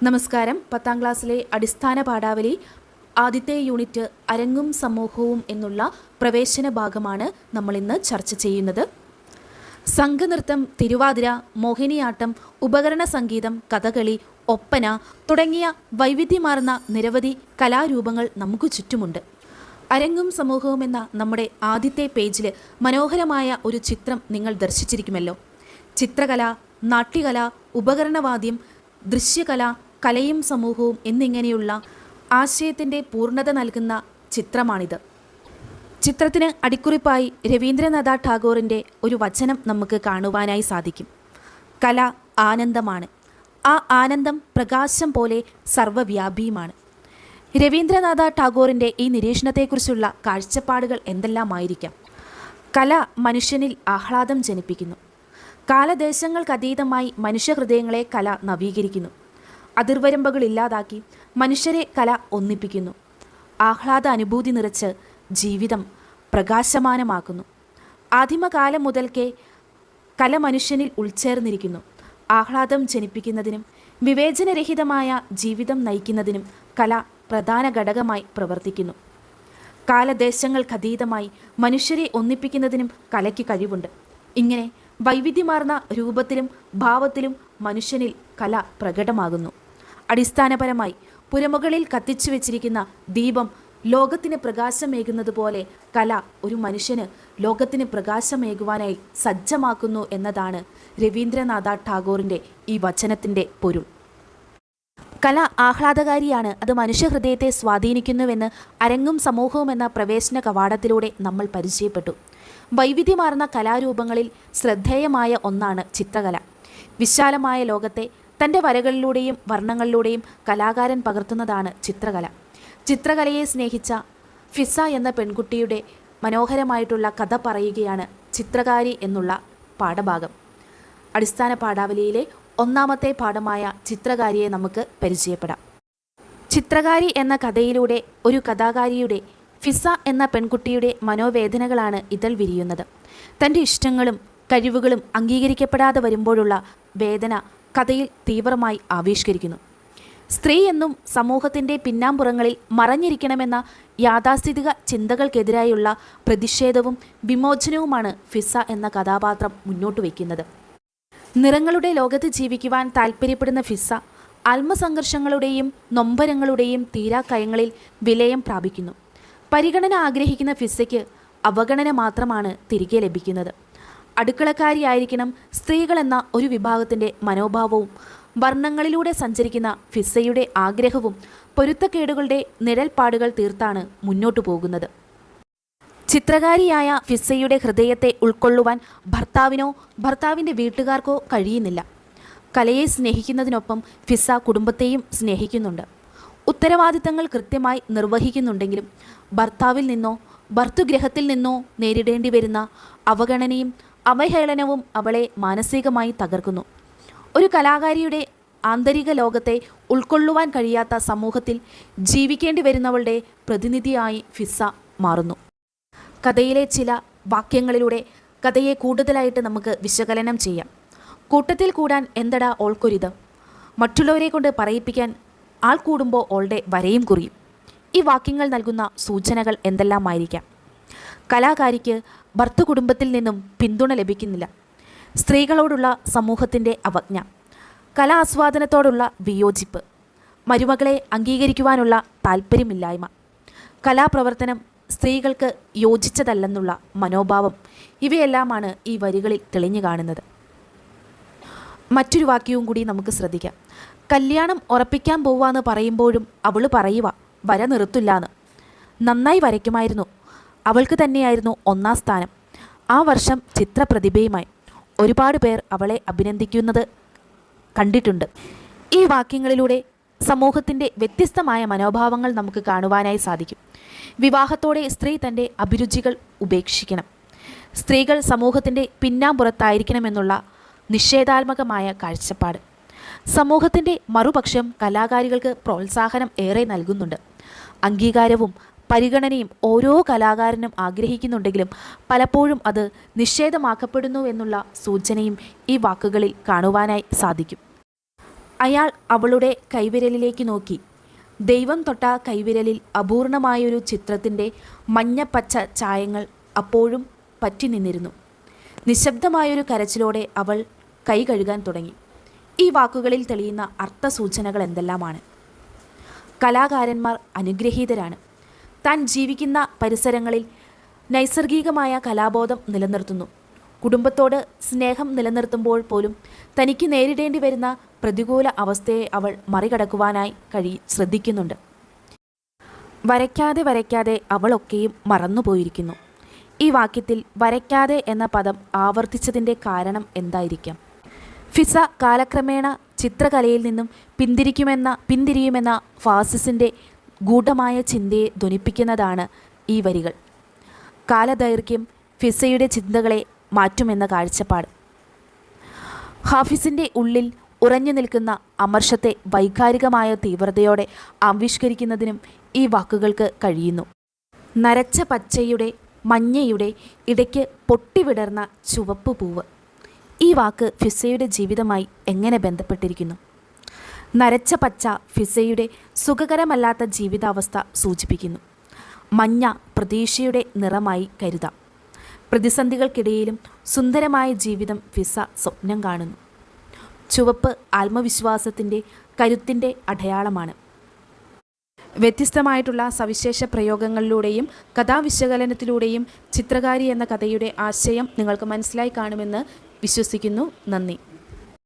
നമസ്കാരം. 10ാം ക്ലാസ്സിലെ അടിസ്ഥാന പാഠാവലി ആദ്യത്തെ യൂണിറ്റ് അരങ്ങും സമൂഹവും എന്നുള്ള പ്രവേശന ഭാഗമാണ് നമ്മളിന്ന് ചർച്ച ചെയ്യുന്നത്. സംഘനൃത്തം, തിരുവാതിര, മോഹിനിയാട്ടം, ഉപകരണ സംഗീതം, കഥകളി, ഒപ്പന തുടങ്ങിയ വൈവിധ്യമാർന്ന നിരവധി കലാരൂപങ്ങൾ നമുക്ക് ചുറ്റുമുണ്ട്. അരങ്ങും സമൂഹവും എന്ന നമ്മുടെ ആദ്യത്തെ പേജിൽ മനോഹരമായ ഒരു ചിത്രം നിങ്ങൾ ദർശിച്ചിരിക്കുമല്ലോ. ചിത്രകല, നാട്യകല, ഉപകരണവാദ്യം, ദൃശ്യകല, കലയും സമൂഹവും എന്നിങ്ങനെയുള്ള ആശയത്തിൻ്റെ പൂർണ്ണത നൽകുന്ന ചിത്രമാണിത്. ചിത്രത്തിന് അടിക്കുറിപ്പായി രവീന്ദ്രനാഥ ടാഗോറിൻ്റെ ഒരു വചനം നമുക്ക് കാണുവാനായി സാധിക്കും. കല ആനന്ദമാണ്, ആ ആനന്ദം പ്രകാശം പോലെ സർവ്വവ്യാപിയുമാണ്. രവീന്ദ്രനാഥ ടാഗോറിൻ്റെ ഈ നിരീക്ഷണത്തെക്കുറിച്ചുള്ള കാഴ്ചപ്പാടുകൾ എന്തെല്ലാമായിരിക്കാം? കല മനുഷ്യനിൽ ആഹ്ലാദം ജനിപ്പിക്കുന്നു. കാലദേശങ്ങൾക്കതീതമായി മനുഷ്യഹൃദയങ്ങളെ കല നവീകരിക്കുന്നു. അതിർവരമ്പുകളില്ലാതാക്കി മനുഷ്യരെ കല ഒന്നിപ്പിക്കുന്നു. ആഹ്ലാദ അനുഭൂതി നിറച്ച് ജീവിതം പ്രകാശമാനമാക്കുന്നു. ആദിമകാലം മുതൽക്കേ കല മനുഷ്യനിൽ ഉൾച്ചേർന്നിരിക്കുന്നു. ആഹ്ലാദം ജനിപ്പിക്കുന്നതിനും വിവേചനരഹിതമായ ജീവിതം നയിക്കുന്നതിനും കല പ്രധാന ഘടകമായി പ്രവർത്തിക്കുന്നു. കാലദേശങ്ങൾക്കതീതമായി മനുഷ്യരെ ഒന്നിപ്പിക്കുന്നതിനും കലയ്ക്ക് കഴിവുണ്ട്. ഇങ്ങനെ വൈവിധ്യമാർന്ന രൂപത്തിലും ഭാവത്തിലും മനുഷ്യനിൽ കല പ്രകടമാകുന്നു. അടിസ്ഥാനപരമായി പുരമുകളിൽ കത്തിച്ചു വെച്ചിരിക്കുന്ന ദീപം ലോകത്തിന് പ്രകാശമേകുന്നത് പോലെ കല ഒരു മനുഷ്യന് ലോകത്തിന് പ്രകാശമേകുവാനായി സജ്ജമാക്കുന്നു എന്നതാണ് രവീന്ദ്രനാഥ ടാഗോറിൻ്റെ ഈ വചനത്തിൻ്റെ പൊരുൾ. കല ആഹ്ലാദകാരിയാണ്, അത് മനുഷ്യഹൃദയത്തെ സ്വാധീനിക്കുന്നുവെന്ന് അരങ്ങും സമൂഹവും എന്ന പ്രവേശന കവാടത്തിലൂടെ നമ്മൾ പരിചയപ്പെട്ടു. വൈവിധ്യമാർന്ന കലാരൂപങ്ങളിൽ ശ്രദ്ധേയമായ ഒന്നാണ് ചിത്രകല. വിശാലമായ ലോകത്തെ തൻ്റെ വരകളിലൂടെയും വർണ്ണങ്ങളിലൂടെയും കലാകാരൻ പകർത്തുന്നതാണ് ചിത്രകല. ചിത്രകലയെ സ്നേഹിച്ച ഫിസ എന്ന പെൺകുട്ടിയുടെ മനോഹരമായിട്ടുള്ള കഥ പറയുകയാണ് ചിത്രകാരി എന്നുള്ള പാഠഭാഗം. അടിസ്ഥാന പാഠാവലിയിലെ ഒന്നാമത്തെ പാഠമായ ചിത്രകാരിയെ നമുക്ക് പരിചയപ്പെടാം. ചിത്രകാരി എന്ന കഥയിലൂടെ ഒരു കഥാകാരിയുടെ ഫിസ എന്ന പെൺകുട്ടിയുടെ മനോവേദനകളാണ് ഇതിൽ വിരിയുന്നത്. തൻ്റെ ഇഷ്ടങ്ങളും കഴിവുകളും അംഗീകരിക്കപ്പെടാതെ വരുമ്പോഴുള്ള വേദന കഥയിൽ തീവ്രമായി ആവിഷ്കരിക്കുന്നു. സ്ത്രീ എന്നും സമൂഹത്തിൻ്റെ പിന്നാമ്പുറങ്ങളിൽ മറഞ്ഞിരിക്കണമെന്ന യാഥാസ്ഥിതിക ചിന്തകൾക്കെതിരായുള്ള പ്രതിഷേധവും വിമോചനവുമാണ് ഫിസ എന്ന കഥാപാത്രം മുന്നോട്ട് വയ്ക്കുന്നത്. നിറങ്ങളുടെ ലോകത്ത് ജീവിക്കുവാൻ താൽപ്പര്യപ്പെടുന്ന ഫിസ ആത്മസംഘർഷങ്ങളുടെയും നൊമ്പരങ്ങളുടെയും തീരാക്കയങ്ങളിൽ വിലയം പ്രാപിക്കുന്നു. പരിഗണന ആഗ്രഹിക്കുന്ന ഫിസയ്ക്ക് അവഗണന മാത്രമാണ് തിരികെ ലഭിക്കുന്നത്. അടുക്കളക്കാരിയായിരിക്കണം സ്ത്രീകളെന്ന ഒരു വിഭാഗത്തിൻ്റെ മനോഭാവവും വർണ്ണങ്ങളിലൂടെ സഞ്ചരിക്കുന്ന ഫിസയുടെ ആഗ്രഹവും പൊരുത്തക്കേടുകളുടെ നിഴൽപ്പാടുകൾ തീർത്താണ് മുന്നോട്ടു പോകുന്നത്. ചിത്രകാരിയായ ഫിസയുടെ ഹൃദയത്തെ ഉൾക്കൊള്ളുവാൻ ഭർത്താവിനോ ഭർത്താവിൻ്റെ വീട്ടുകാർക്കോ കഴിയുന്നില്ല. കലയെ സ്നേഹിക്കുന്നതിനൊപ്പം ഫിസ കുടുംബത്തെയും സ്നേഹിക്കുന്നുണ്ട്. ഉത്തരവാദിത്തങ്ങൾ കൃത്യമായി നിർവഹിക്കുന്നുണ്ടെങ്കിലും ഭർത്താവിൽ നിന്നോ ഭർതൃഗ്രഹത്തിൽ നിന്നോ നേരിടേണ്ടി വരുന്ന അവഗണനയും അവഹേളനവും അവളെ മാനസികമായി തകർക്കുന്നു. ഒരു കലാകാരിയുടെ ആന്തരിക ലോകത്തെ ഉൾക്കൊള്ളുവാൻ കഴിയാത്ത സമൂഹത്തിൽ ജീവിക്കേണ്ടി വരുന്നവളുടെ പ്രതിനിധിയായി ഫിസ മാറുന്നു. കഥയിലെ ചില വാക്യങ്ങളിലൂടെ കഥയെ കൂടുതലായിട്ട് നമുക്ക് വിശകലനം ചെയ്യാം. കൂട്ടത്തിൽ കൂടാൻ എന്തടാ ഓൾക്കൊരിത്, മറ്റുള്ളവരെ കൊണ്ട് പറയിപ്പിക്കാൻ ആൾ കൂടുമ്പോൾ ഓളുടെ വരയും കുറിയും. ഈ വാക്യങ്ങൾ നൽകുന്ന സൂചനകൾ എന്തെല്ലാമായിരിക്കാം? കലാകാരിക്ക് ഭർത്തൃ കുടുംബത്തിൽ നിന്നും പിന്തുണ ലഭിക്കുന്നില്ല. സ്ത്രീകളോടുള്ള സമൂഹത്തിൻ്റെ അവജ്ഞ, കലാസ്വാദനത്തോടുള്ള വിയോജിപ്പ്, മരുമകളെ അംഗീകരിക്കുവാനുള്ള താല്പര്യമില്ലായ്മ, കലാപ്രവർത്തനം സ്ത്രീകൾക്ക് യോജിച്ചതല്ലെന്നുള്ള മനോഭാവം, ഇവയെല്ലാമാണ് ഈ വരികളിൽ തെളിഞ്ഞു കാണുന്നത്. മറ്റൊരു വാക്യവും കൂടി നമുക്ക് ശ്രദ്ധിക്കാം. കല്യാണം ഉറപ്പിക്കാൻ പോവാന്ന് പറയുമ്പോഴും അവൾ പറയുക വര നിർത്തില്ലാന്ന്. നന്നായി വരയ്ക്കുമായിരുന്നു, അവൾക്ക് തന്നെയായിരുന്നു ഒന്നാം സ്ഥാനം. ആ വർഷം ചിത്രപ്രതിഭയുമായി ഒരുപാട് പേർ അവളെ അഭിനന്ദിക്കുന്നത് കണ്ടിട്ടുണ്ട്. ഈ വാക്യങ്ങളിലൂടെ സമൂഹത്തിൻ്റെ വ്യത്യസ്തമായ മനോഭാവങ്ങൾ നമുക്ക് കാണുവാനായി സാധിക്കും. വിവാഹത്തോടെ സ്ത്രീ തൻ്റെ അഭിരുചികൾ ഉപേക്ഷിക്കണം. സ്ത്രീകൾ സമൂഹത്തിൻ്റെ പിന്നാമ്പുറത്തായിരിക്കണമെന്നുള്ള നിഷേധാത്മകമായ കാഴ്ചപ്പാട്. സമൂഹത്തിൻ്റെ മറുപക്ഷം കലാകാരികൾക്ക് പ്രോത്സാഹനം ഏറെ നൽകുന്നുണ്ട്. അംഗീകാരവും പരിഗണനയും ഓരോ കലാകാരനും ആഗ്രഹിക്കുന്നുണ്ടെങ്കിലും പലപ്പോഴും അത് നിഷേധമാക്കപ്പെടുന്നു എന്നുള്ള സൂചനയും ഈ വാക്കുകളിൽ കാണുവാനായി സാധിക്കും. അയാൾ അവളുടെ കൈവിരലിലേക്ക് നോക്കി. ദൈവം തൊട്ട കൈവിരലിൽ അപൂർണമായൊരു ചിത്രത്തിൻ്റെ മഞ്ഞപ്പച്ച ചായങ്ങൾ അപ്പോഴും പറ്റി നിന്നിരുന്നു. നിശബ്ദമായൊരു കരച്ചിലോടെ അവൾ കൈ കഴുകാൻ തുടങ്ങി. ഈ വാക്കുകളിൽ തെളിയുന്ന അർത്ഥസൂചനകൾ എന്തെല്ലാമാണ്? കലാകാരന്മാർ അനുഗ്രഹീതരാണ്. താൻ ജീവിക്കുന്ന പരിസരങ്ങളിൽ നൈസർഗികമായ കലാബോധം നിലനിർത്തുന്നു. കുടുംബത്തോട് സ്നേഹം നിലനിർത്തുമ്പോൾ പോലും തനിക്ക് നേരിടേണ്ടി വരുന്ന പ്രതികൂല അവസ്ഥയെ അവൾ മറികടക്കുവാനായി ശ്രദ്ധിക്കുന്നുണ്ട്. വരയ്ക്കാതെ വരയ്ക്കാതെ അവളൊക്കെയും മറന്നുപോയിരിക്കുന്നു. ഈ വാക്യത്തിൽ വരയ്ക്കാതെ എന്ന പദം ആവർത്തിച്ചതിൻ്റെ കാരണം എന്തായിരിക്കാം? ഫിസ കാലക്രമേണ ചിത്രകലയിൽ നിന്നും പിന്തിരിയുമെന്ന ഫാസിസിൻ്റെ ഗൂഢമായ ചിന്തയെ ധ്വനിപ്പിക്കുന്നതാണ് ഈ വരികൾ. കാലദൈർഘ്യം ഫിസയുടെ ചിന്തകളെ മാറ്റുമെന്ന കാഴ്ചപ്പാട്. ഹാഫിസിൻ്റെ ഉള്ളിൽ ഉറഞ്ഞു നിൽക്കുന്ന അമർഷത്തെ വൈകാരികമായ തീവ്രതയോടെ ആവിഷ്കരിക്കുന്നതിനും ഈ വാക്കുകൾക്ക് കഴിയുന്നു. നരച്ച പച്ചയുടെ മഞ്ഞയുടെ ഇടയ്ക്ക് പൊട്ടിവിടർന്ന ചുവപ്പ് പൂവ്. ഈ വാക്ക് ഫിസയുടെ ജീവിതമായി എങ്ങനെ ബന്ധപ്പെട്ടിരിക്കുന്നു? നരച്ച പച്ച ഫിസയുടെ സുഖകരമല്ലാത്ത ജീവിതാവസ്ഥ സൂചിപ്പിക്കുന്നു. മഞ്ഞ പ്രതീക്ഷയുടെ നിറമായി കരുതാം. പ്രതിസന്ധികൾക്കിടയിലും സുന്ദരമായ ജീവിതം ഫിസ സ്വപ്നം കാണുന്നു. ചുവപ്പ് ആത്മവിശ്വാസത്തിൻ്റെ കരുത്തിൻ്റെ അടയാളമാണ്. വ്യത്യസ്തമായിട്ടുള്ള സവിശേഷ പ്രയോഗങ്ങളിലൂടെയും കഥാവിശകലനത്തിലൂടെയും ചിത്രകാരി എന്ന കഥയുടെ ആശയം നിങ്ങൾക്ക് മനസ്സിലായി കാണുമെന്ന് വിശ്വസിക്കുന്നു. നന്ദി.